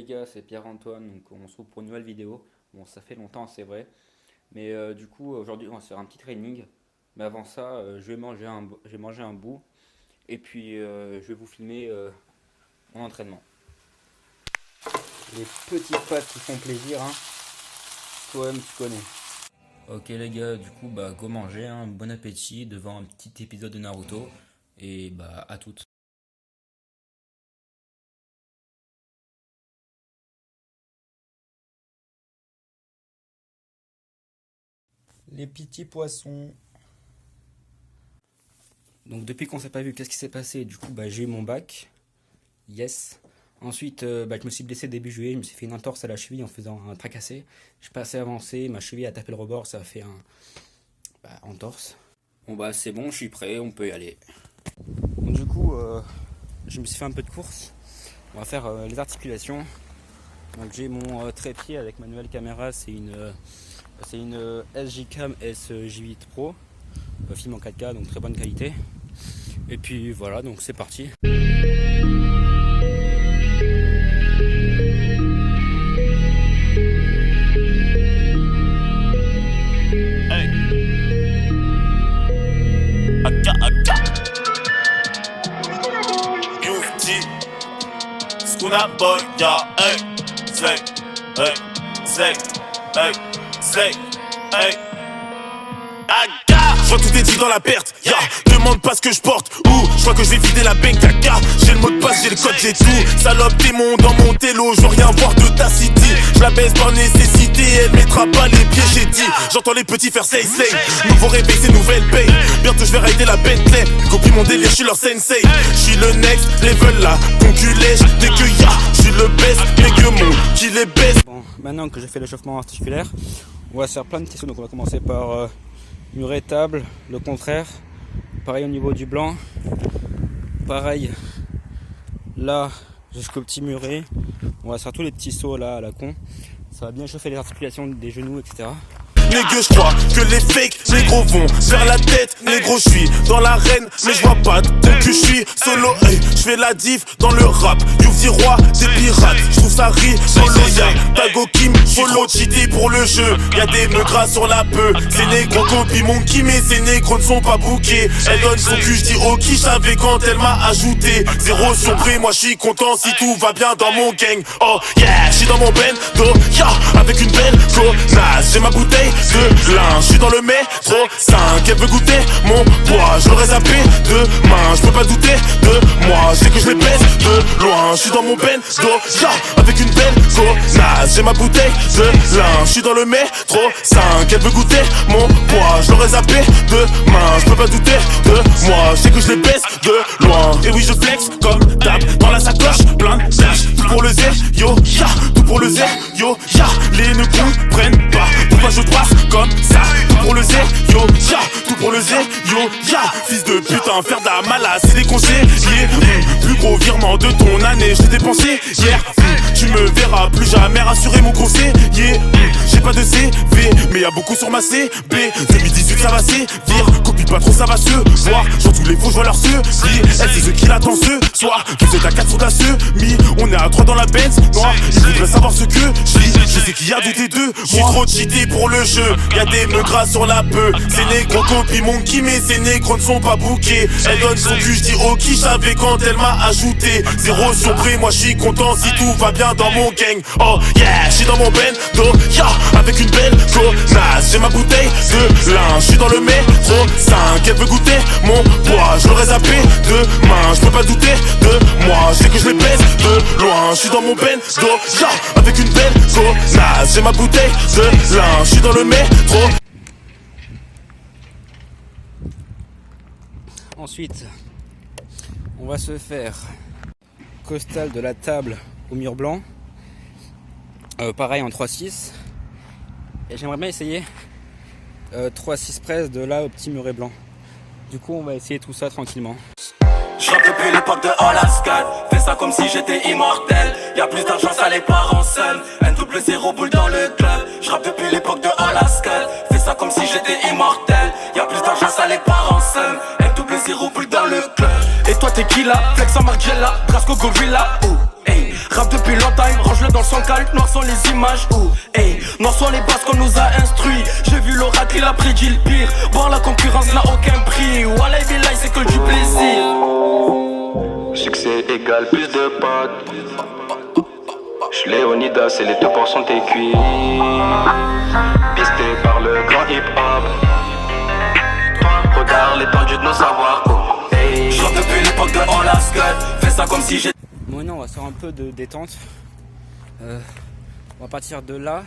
gars, c'est Pierre-Antoine, donc on se retrouve pour une nouvelle vidéo. Bon, ça fait longtemps, c'est vrai, mais du coup, aujourd'hui, on va se faire un petit training. Mais avant ça, je vais manger un bout, et puis je vais vous filmer mon entraînement. Les petites pâtes qui font plaisir, hein. Toi-même, tu connais. Ok les gars, du coup, go manger, hein. Bon appétit devant un petit épisode de Naruto, et à toutes. Les petits poissons. Donc depuis qu'on s'est pas vu, qu'est-ce qui s'est passé? Du coup, j'ai eu mon bac. Yes. Ensuite, je me suis blessé début juillet. Je me suis fait une entorse à la cheville en faisant un tracassé. Je suis pas assez avancé. Ma cheville a tapé le rebord. Ça a fait un entorse. Bon c'est bon, je suis prêt. On peut y aller. Donc, du coup, je me suis fait un peu de course. On va faire les articulations. Donc j'ai mon trépied avec ma nouvelle caméra. C'est une SJ-Cam SJ8 Pro. Film en 4K, donc très bonne qualité. Et puis voilà, donc c'est parti. Hey. Aka. You've Skuna boy, yeah, hey. Say, hey, say, hey, say, hey. Je vois tout est dit dans la perte, demande pas ce que je porte, je crois que je vais vider la banque, j'ai le mot de passe, j'ai le code, j'ai tout. Salope démon dans mon télo, je veux rien voir de ta city. Je la baisse par nécessité, elle mettra pas les pieds, j'ai dit. J'entends les petits faire say. Nouveau réveil, c'est nouvelle paye. Bientôt je vais rider la Bentley, copie mon délire, je suis leur sensei. Je suis le next level là, conculège, dès que je suis le best, mais que mon qui les baisse. Bon, maintenant que j'ai fait l'échauffement articulaire, on va se faire plein de tissus, donc on va commencer par muret table, le contraire. Pareil au niveau du blanc. Pareil là jusqu'au petit muret. On va se faire tous les petits sauts là à la con. Ça va bien chauffer les articulations des genoux, etc. Négro, je crois que les fakes, négro vont vers la tête. Négro, je suis dans l'arène, mais je vois pas donc que je suis solo. Je fais la diff dans le rap. Youvdi roi des pirates, je trouve ça rigolo. Y'a Tago Kim, follow cheaté pour le jeu. Y'a des meugras sur la peu. Ces négros copient mon qui, mais ces négros ne sont pas bookés. Elle donne son cul, je dis ok, je savais quand elle m'a ajouté. Zéro surpris, moi je suis content si tout va bien dans mon gang. Oh yeah, je suis dans mon bendo, avec une belle connasse. J'ai ma bouteille de linge, je suis dans le métro 5, elle veut goûter mon poids, je l'aurais zappé demain, je peux pas douter de moi, je sais que je les baisse de loin, je suis dans mon bendo, avec une belle connasse, j'ai ma bouteille de linge, je suis dans le métro 5, elle veut goûter mon poids, je l'aurais zappé demain, je peux pas douter de moi, je sais que je les baisse de loin, et oui je flex comme d'hab, dans la sacoche, plein de dash, tout pour le zé, tout pour le zé, les ne comprennent pas, pourquoi je passe comme ça, tout pour le zé, tout pour le zé, fils de putain, faire de la malade, c'est des conseillers, plus gros virement de ton année, je l'ai dépensé hier, tu me verras plus jamais rassurer mon conseiller, j'ai pas de CV, mais y'a beaucoup sur ma CB, 2018 ça va sévir, copie pas trop ça va se voir, j'en tous les faux, je vois leur ceux, elle c'est ce qui l'attend ce soir, vous êtes à 4 sur la semi, on est à 3 dans la Benz, noir, il voudrait savoir ce que je sais qu'il y a douté d'eux, j'ai trop cheaté pour le jeu, y'a des meugras sur la peu, ces négros copient mon qui, mais ces négros ne sont pas bookés, elle donne son cul, je dis ok, je savais quand elle m'a ajouté, zéro surpris, moi je suis content si tout va bien dans mon gang, oh yeah, je suis dans mon bendo, avec une belle connasse, j'ai ma bouteille de linge, je suis dans le métro 5, elle veut goûter mon poids, je l'aurais zappé demain, je peux pas douter de moi, je sais que je les baisse de loin, je suis dans mon bendo, avec une belle connasse, j'ai ma bouteille de linge, je suis dans le métro. Ensuite, on va se faire costal de la table au mur blanc. Pareil en 3-6. Et j'aimerais bien essayer 3-6 press de là au petit muret blanc. Du coup, on va essayer tout ça tranquillement. Je rappe depuis l'époque de Alaska, fais ça comme si j'étais immortel. Y'a plus d'argent, ça les parents seuls. N0 boule dans le club. Je rappe depuis l'époque de Alaska, fais ça comme si j'étais immortel. Y'a plus d'argent, ça les parents seuls. N0 boule dans le club. Et toi t'es qui là? Flex en Margiela, Brasco Gorilla. Hey, rap depuis longtemps, range-le dans son calque, noir sont les images. Hey, noir sont les bases qu'on nous a instruits. J'ai vu l'oracle, il a prédit le pire. Bon, la concurrence n'a aucun prix. Wallah billahi, c'est que du plaisir. Succès égale plus de potes. J'suis Léonidas et les 2% tes cuits. Pisté par le grand hip-hop. Regarde l'étendue de nos savoirs. Hey. J'rappe depuis l'époque de All Our Scud. Fais ça comme si j'étais. Maintenant on va faire un peu de détente. On va partir de là.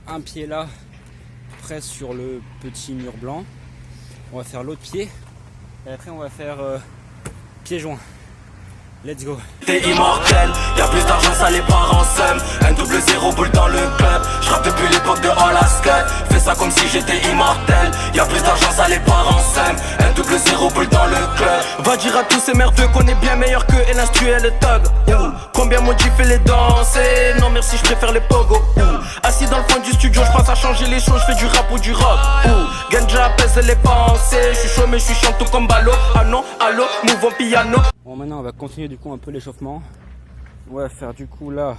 Un pied là, près sur le petit mur blanc. On va faire l'autre pied. Et après on va faire pied joint. Let's go. T'es immortel, y'a plus d'argent, ça les part en somme. Un double zéro boule dans le club. J'rappe depuis l'époque de All Our Scud. Fais ça comme si j'étais immortel. Y'a plus d'argent, ça les part en somme. Un double zéro boule dans le club. Va dire à tous ces merdeux qu'on est bien meilleur que et l'instru et le thug. Combien maudit fait les danser? Non merci, je préfère les pogos. Assis dans le fond du studio, je pense à changer les choses. Je fais du rap ou du rock. Ganja apaise les pensées. Je suis chaud mais je suis chiant tout comme Balo. Ah non, allo, mouvons piano. Bon, maintenant on va continuer du coup un peu l'échauffement. On va faire du coup là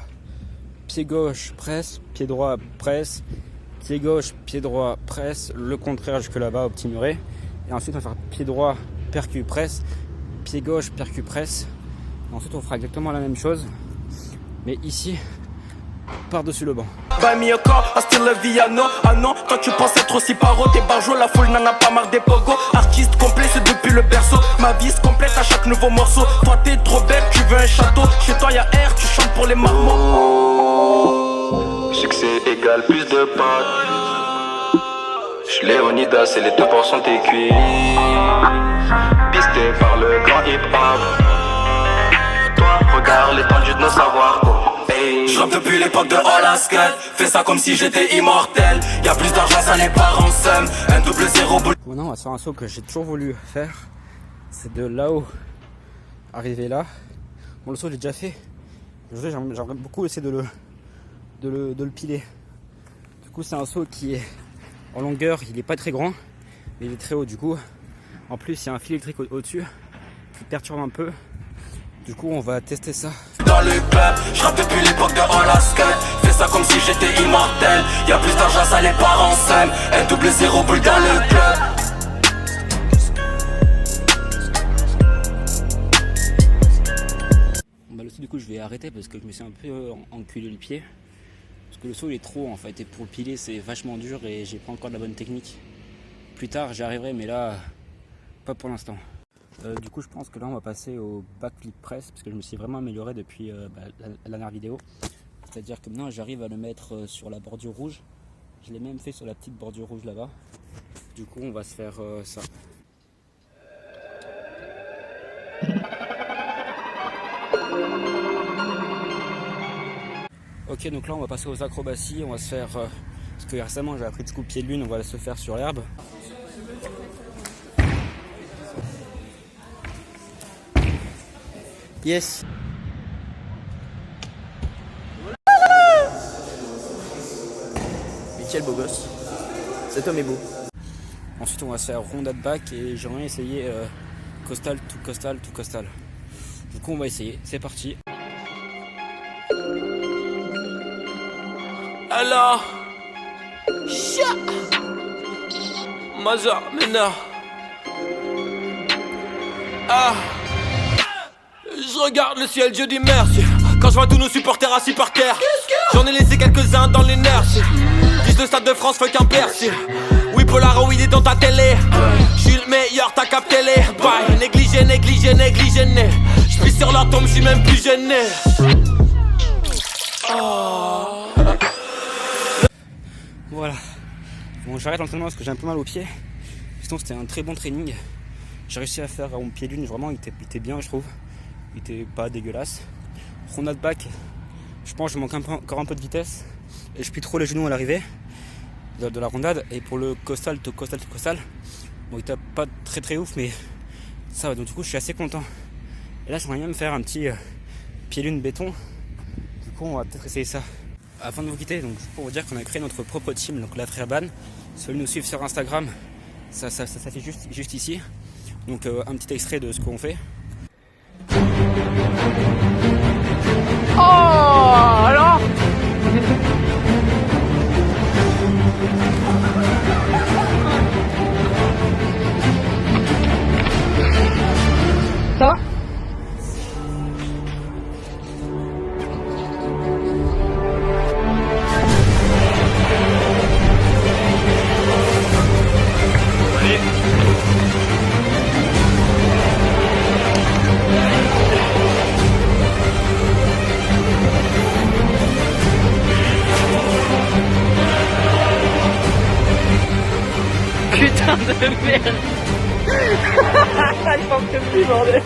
pied gauche presse, pied droit presse, pied gauche, pied droit presse, le contraire jusque là-bas au petit muret. Et ensuite on va faire pied droit percu presse, pied gauche percu presse. Et ensuite on fera exactement la même chose, mais ici par-dessus le banc. Buy me a car, I still a Viano. Ah non, toi tu penses être aussi paro. T'es barjo, la foule n'en a pas marre des pogos. Artiste complet, c'est depuis le berceau. Ma vie se complète à chaque nouveau morceau. Toi t'es trop belle, tu veux un château. Chez toi y'a air, tu chantes pour les marmots. Succès égale plus de potes. J'suis Léonidas et les 2% tes cuits. Pisté par le grand hip-hop. Toi, regarde l'étendue de nos savoirs. J'rappe depuis l'époque de All Our Scud. Fais ça comme si j'étais immortel. Y'a plus d'argent, ça les part en somme. Un double zéro boule. Maintenant on va faire un saut que j'ai toujours voulu faire. C'est de là-haut arriver là. Bon, le saut j'ai déjà fait. J'aimerais beaucoup essayer de le piler. Du coup c'est un saut qui est en longueur, il est pas très grand, mais il est très haut du coup. En plus il y a un fil électrique au-dessus qui perturbe un peu. Du coup on va tester ça. Dans le club, j'rappe depuis l'époque de All Our Scud. Fais ça comme si j'étais immortel. Y'a plus d'argent, ça les part en somme. Un double zéro boule dans le club. Bah, le saut du coup je vais arrêter parce que je me suis un peu enculé le pied. Parce que le saut il est trop haut en fait. Et pour le piler c'est vachement dur et j'ai pas encore de la bonne technique. Plus tard j'y arriverai mais là pas pour l'instant. Du coup je pense que là on va passer au backflip press parce que je me suis vraiment amélioré depuis la dernière vidéo. C'est à dire que maintenant j'arrive à le mettre sur la bordure rouge. Je l'ai même fait sur la petite bordure rouge là-bas. Du coup on va se faire ça. Ok donc là on va passer aux acrobaties. On va se faire parce que récemment j'ai appris du coup pied de lune. On va se faire sur l'herbe. Yes. Quel beau gosse. Cet homme est beau. Ensuite on va se faire rondade back et j'aimerais essayer costal, tout costal, tout costal. Du coup on va essayer, c'est parti. Alors Mazar, Mena. Ah, je regarde le ciel, Dieu dit merci. Quand je vois tous nos supporters assis par terre, j'en ai laissé quelques-uns dans l'inertie. Disent le Stade de France, fuck un Percy. Oui, Polaroid est dans ta télé. J'suis le meilleur, t'as capté les bails. Négligé, négligé, négligé, né. J'pisse sur leur tombe, j'suis même plus gêné. Oh. Voilà. Bon, j'arrête l'entraînement parce que j'ai un peu mal aux pieds. Sinon, c'était un très bon training. J'ai réussi à faire mon pied d'une, vraiment, il était bien, je trouve. Il était pas dégueulasse. Rondade back, je pense que je manque encore un peu de vitesse. Et je plie trop les genoux à l'arrivée de la rondade. Et pour le costal, tout costal, tout costal, bon, il était pas très très ouf, mais ça va. Donc, du coup, je suis assez content. Et là, j'aimerais bien me faire un petit pied d'une béton. Du coup, on va peut-être essayer ça. Avant de vous quitter, donc pour vous dire qu'on a créé notre propre team, donc la Frère Ban. Si vous voulez nous suivre sur Instagram, ça s'affiche juste ici. Donc un petit extrait de ce qu'on fait. Oh, alors ça va? Putain de merde. Il manque de plus, bordel.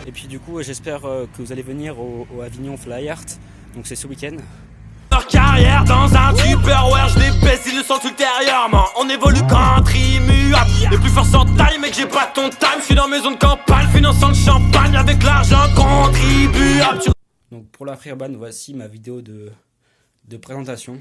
Et puis du coup j'espère que vous allez venir au Avignon Fly Art. Donc c'est ce week-end. Leur carrière dans un Tupperware, je les baisse, ils le sentent ultérieurement. On évolue country immuable. Les plus forts sans taille, mec, j'ai pas ton time. Je suis dans maison de campagne, finançant le champagne avec l'argent contribuable. Donc pour la Free Urban, voici ma vidéo de présentation.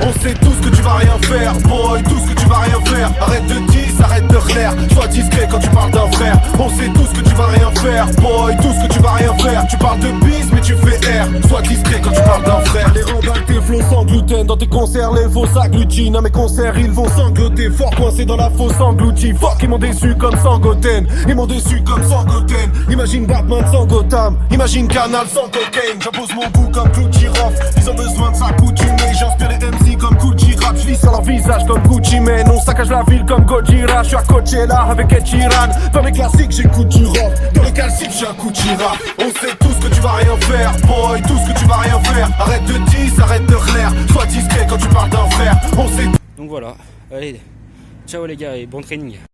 On sait tous que tu vas rien faire, boy, tous que tu vas rien faire. Arrête de diss, arrête de clair, sois discret quand tu parles d'un frère. On sait tous que tu vas rien faire, boy, tous que tu vas rien faire. Tu parles de bis mais tu fais R, sois discret quand tu parles d'un frère. Les randales, tes flots sans gluten, dans tes concerts les faux s'agglutinent. À mes concerts ils vont sangloter, fort coincés dans la fausse engloutie. Fuck, ils m'ont déçu comme Sangoten, ils m'ont déçu comme Sangoten. Imagine Batman sans Gotham, imagine Canal sans cocaine. J'impose mon goût comme Clou de girofle, ils ont besoin de s'accoutumer. J'inspire les MC comme Gucci Rap, je lis sur leur visage comme Gucci Mane. On saccage la ville comme Gojira, je suis à Coachella avec Ed Sheeran. Dans mes classiques j'écoute du rock, dans le calcique j'ai un coup de rap. On sait tous que tu vas rien faire, boy, tous que tu vas rien faire. Arrête de diss, arrête de clair, sois discret quand tu parles d'un frère. On sait. Donc voilà, allez, ciao les gars et bon training.